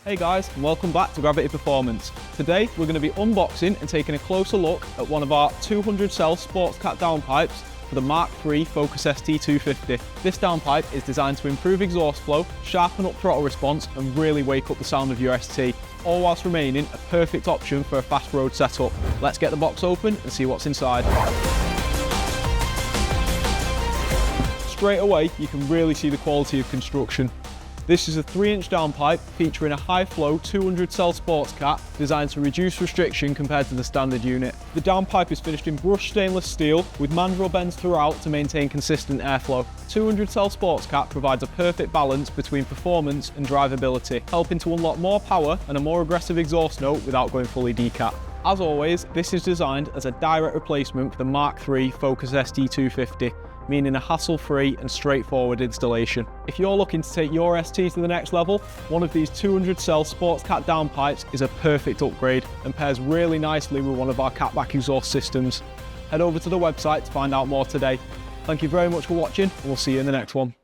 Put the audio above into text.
Hey guys, and welcome back to Gravity Performance. Today we're going to be unboxing and taking a closer look at one of our 200 cell sports cat downpipes for the Mark III Focus ST250. This downpipe is designed to improve exhaust flow, sharpen up throttle response and really wake up the sound of your ST, all whilst remaining a perfect option for a fast road setup. Let's get the box open and see what's inside. Straight away you can really see the quality of construction. This is a 3-inch downpipe featuring a high-flow 200 cell sports cat designed to reduce restriction compared to the standard unit. The downpipe is finished in brushed stainless steel with mandrel bends throughout to maintain consistent airflow. 200 cell sports cat provides a perfect balance between performance and drivability, helping to unlock more power and a more aggressive exhaust note without going fully decat. As always, this is designed as a direct replacement for the Mark III Focus ST250, meaning a hassle-free and straightforward installation. If you're looking to take your ST to the next level, one of these 200 cell sports cat downpipes is a perfect upgrade and pairs really nicely with one of our catback exhaust systems. Head over to the website to find out more today. Thank you very much for watching and we'll see you in the next one.